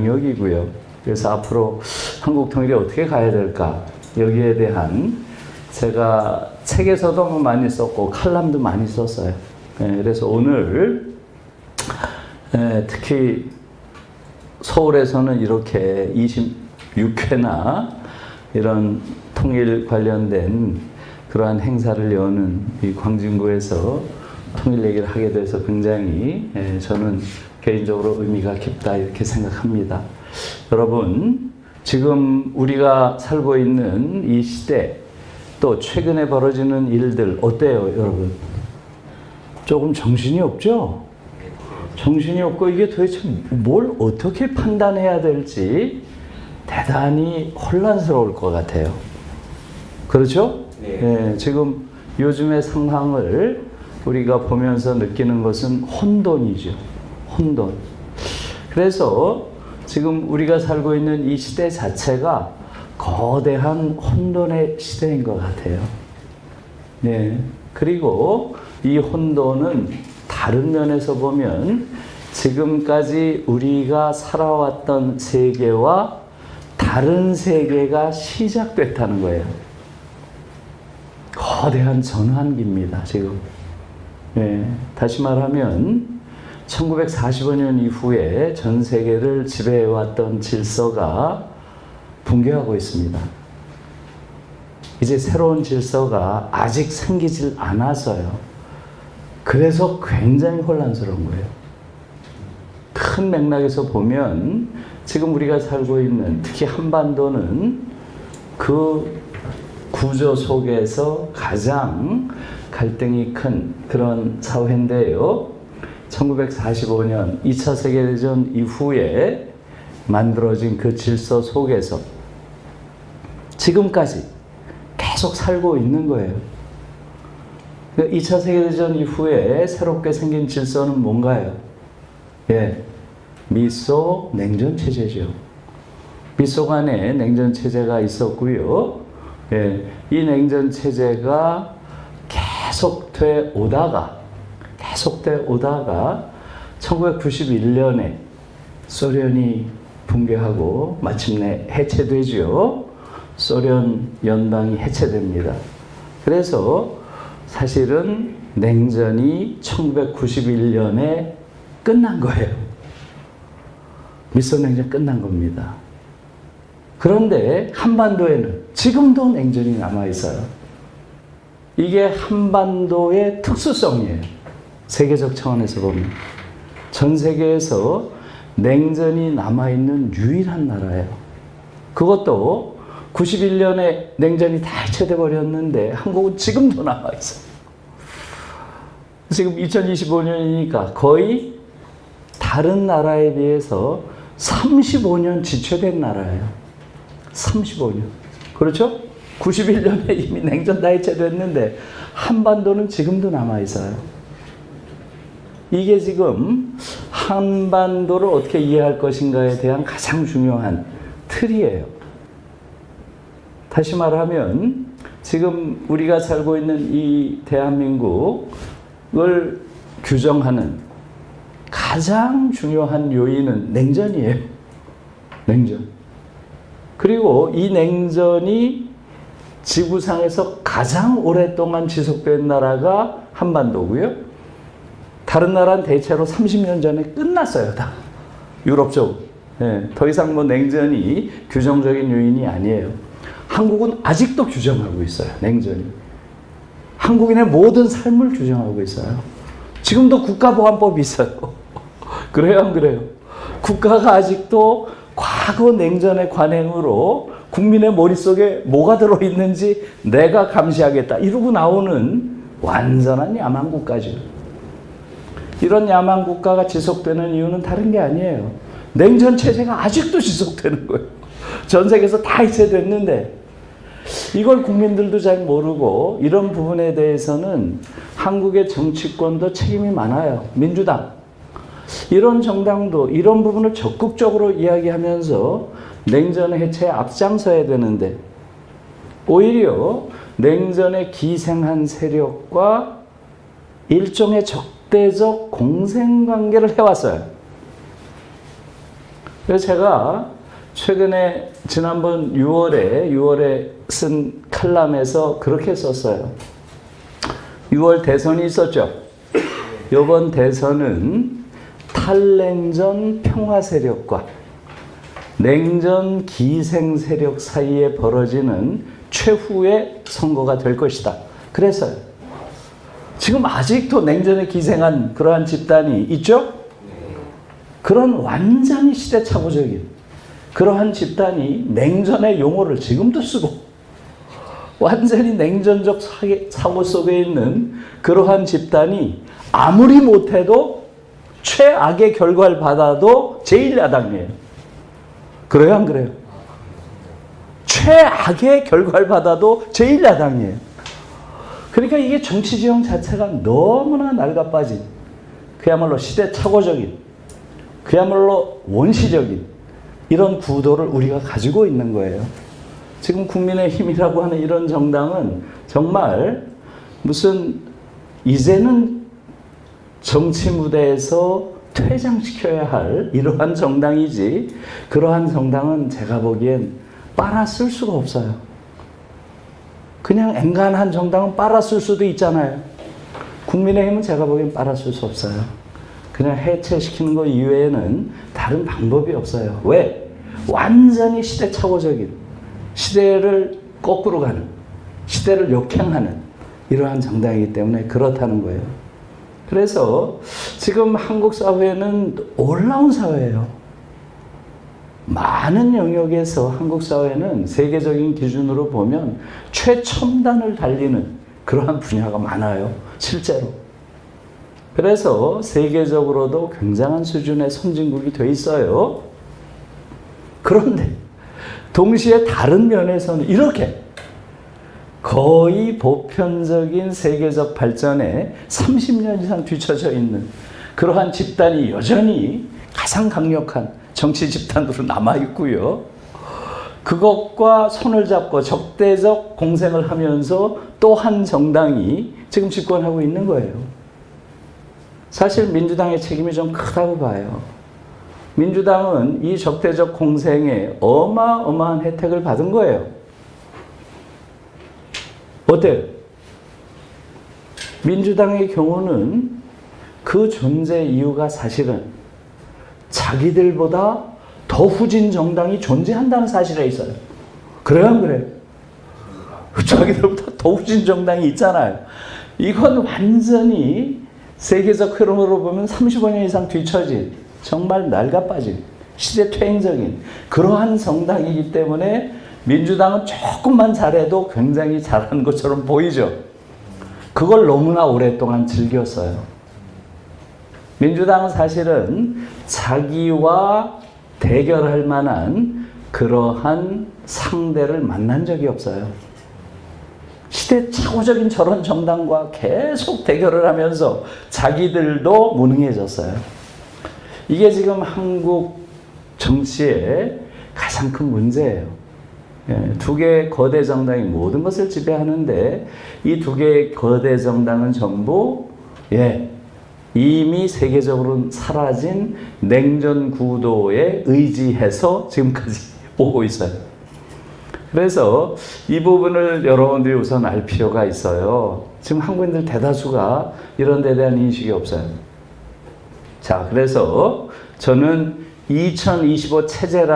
영역이고요. 그래서 앞으로 한국 통일이 어떻게 가야 될까? 여기에 대한 제가 책에서도 많이 썼고 칼럼도 많이 썼어요. 그래서 오늘 특히 서울에서는 이렇게 26회나 이런 통일 관련된 그러한 행사를 여는 이 광진구에서 통일 얘기를 하게 돼서 굉장히 저는 개인적으로 의미가 깊다 이렇게 생각합니다. 여러분, 지금 우리가 살고 있는 이 시대, 또 최근에 벌어지는 일들 어때요, 여러분? 조금 정신이 없죠? 정신이 없고 이게 도대체 뭘 어떻게 판단해야 될지 대단히 혼란스러울 것 같아요. 그렇죠? 네, 지금 요즘의 상황을 우리가 보면서 느끼는 것은 혼돈이죠. 혼돈. 그래서 지금 우리가 살고 있는 이 시대 자체가 거대한 혼돈의 시대인 것 같아요. 네. 그리고 이 혼돈은 다른 면에서 보면 지금까지 우리가 살아왔던 세계와 다른 세계가 시작됐다는 거예요. 거대한 전환기입니다, 지금. 네. 다시 말하면 1945년 이후에 전 세계를 지배해왔던 질서가 붕괴하고 있습니다. 이제 새로운 질서가 아직 생기질 않아서요. 그래서 굉장히 혼란스러운 거예요. 큰 맥락에서 보면 지금 우리가 살고 있는 특히 한반도는 그 구조 속에서 가장 갈등이 큰 그런 사회인데요. 1945년 2차 세계대전 이후에 만들어진 그 질서 속에서 지금까지 계속 살고 있는 거예요. 2차 세계대전 이후에 새롭게 생긴 질서는 뭔가요? 예, 미소 냉전 체제죠. 미소 간에 냉전 체제가 있었고요. 예, 이 냉전 체제가 계속돼 오다가 1991년에 소련이 붕괴하고 마침내 해체되죠. 소련 연방이 해체됩니다. 그래서 사실은 냉전이 1991년에 끝난 거예요. 미소냉전 끝난 겁니다. 그런데 한반도에는 지금도 냉전이 남아있어요. 이게 한반도의 특수성이에요. 세계적 차원에서 보면. 전 세계에서 냉전이 남아있는 유일한 나라예요. 그것도 91년에 냉전이 다 해체돼 버렸는데 한국은 지금도 남아있어요. 지금 2025년이니까 거의 다른 나라에 비해서 35년 지체된 나라예요. 35년. 그렇죠? 91년에 이미 냉전 다 해체됐는데 한반도는 지금도 남아있어요. 이게 지금 한반도를 어떻게 이해할 것인가에 대한 가장 중요한 틀이에요. 다시 말하면 지금 우리가 살고 있는 이 대한민국을 규정하는 가장 중요한 요인은 냉전이에요. 냉전. 그리고 이 냉전이 지구상에서 가장 오랫동안 지속된 나라가 한반도고요. 다른 나라는 대체로 30년 전에 끝났어요, 다. 유럽 쪽. 네, 더 이상 뭐 냉전이 규정적인 요인이 아니에요. 한국은 아직도 규정하고 있어요, 냉전이. 한국인의 모든 삶을 규정하고 있어요. 지금도 국가보안법이 있어요. 그래요, 안 그래요? 국가가 아직도 과거 냉전의 관행으로 국민의 머릿속에 뭐가 들어있는지 내가 감시하겠다. 이러고 나오는 완전한 야만 국가죠. 이런 야만 국가가 지속되는 이유는 다른 게 아니에요. 냉전 체제가 아직도 지속되는 거예요. 전 세계에서 다 해체됐는데 이걸 국민들도 잘 모르고 이런 부분에 대해서는 한국의 정치권도 책임이 많아요. 민주당. 이런 정당도 이런 부분을 적극적으로 이야기하면서 냉전 해체에 앞장서야 되는데 오히려 냉전에 기생한 세력과 일종의 적대적 공생관계를 해왔어요. 그래서 제가 최근에 지난번 6월에 쓴 칼럼에서 그렇게 썼어요. 6월 대선이 있었죠. 이번 대선은 탈냉전 평화 세력과 냉전 기생 세력 사이에 벌어지는 최후의 선거가 될 것이다. 그래서요. 지금 아직도 냉전에 기생한 그러한 집단이 있죠? 그런 완전히 시대착오적인 그러한 집단이 냉전의 용어를 지금도 쓰고 완전히 냉전적 사고 속에 있는 그러한 집단이 아무리 못해도 최악의 결과를 받아도 제1야당이에요. 그래요, 안 그래요? 최악의 결과를 받아도 제1야당이에요. 그러니까 이게 정치 지형 자체가 너무나 낡아빠진, 그야말로 시대착오적인, 그야말로 원시적인 이런 구도를 우리가 가지고 있는 거예요. 지금 국민의힘이라고 하는 이런 정당은 정말 무슨 이제는 정치 무대에서 퇴장시켜야 할 이러한 정당이지, 그러한 정당은 제가 보기엔 빨아쓸 수가 없어요. 그냥 앵간한 정당은 빨아쓸 수도 있잖아요. 국민의힘은 제가 보기엔 빨아쓸 수 없어요. 그냥 해체시키는 것 이외에는 다른 방법이 없어요. 왜? 완전히 시대착오적인, 시대를 거꾸로 가는, 시대를 역행하는 이러한 정당이기 때문에 그렇다는 거예요. 그래서 지금 한국 사회는 놀라운 사회예요. 많은 영역에서 한국 사회는 세계적인 기준으로 보면 최첨단을 달리는 그러한 분야가 많아요. 실제로. 그래서 세계적으로도 굉장한 수준의 선진국이 돼 있어요. 그런데 동시에 다른 면에서는 이렇게 거의 보편적인 세계적 발전에 30년 이상 뒤처져 있는 그러한 집단이 여전히 가장 강력한 정치 집단으로 남아있고요. 그것과 손을 잡고 적대적 공생을 하면서 또 한 정당이 지금 집권하고 있는 거예요. 사실 민주당의 책임이 좀 크다고 봐요. 민주당은 이 적대적 공생에 어마어마한 혜택을 받은 거예요. 어때요? 민주당의 경우는 그 존재 이유가 사실은 자기들보다 더 후진 정당이 존재한다는 사실에 있어요. 그래요, 안 그래요? 자기들보다 더 후진 정당이 있잖아요. 이건 완전히 세계적 흐름으로 보면 35년 이상 뒤처진, 정말 낡아빠진, 시대퇴행적인 그러한 정당이기 때문에 민주당은 조금만 잘해도 굉장히 잘하는 것처럼 보이죠. 그걸 너무나 오랫동안 즐겼어요. 민주당은 사실은 자기와 대결할 만한 그러한 상대를 만난 적이 없어요. 시대착오적인 저런 정당과 계속 대결을 하면서 자기들도 무능해졌어요. 이게 지금 한국 정치의 가장 큰 문제예요. 두 개의 거대 정당이 모든 것을 지배하는데 이 두 개의 거대 정당은 전부 이미 세계적으로 사라진 냉전 구도에 의지해서 지금까지 오고 있어요. 그래서 이 부분을 여러분들이 우선 알 필요가 있어요. 지금 한국인들 대다수가 이런 데 대한 인식이 없어요. 자, 그래서 저는 2025 체제라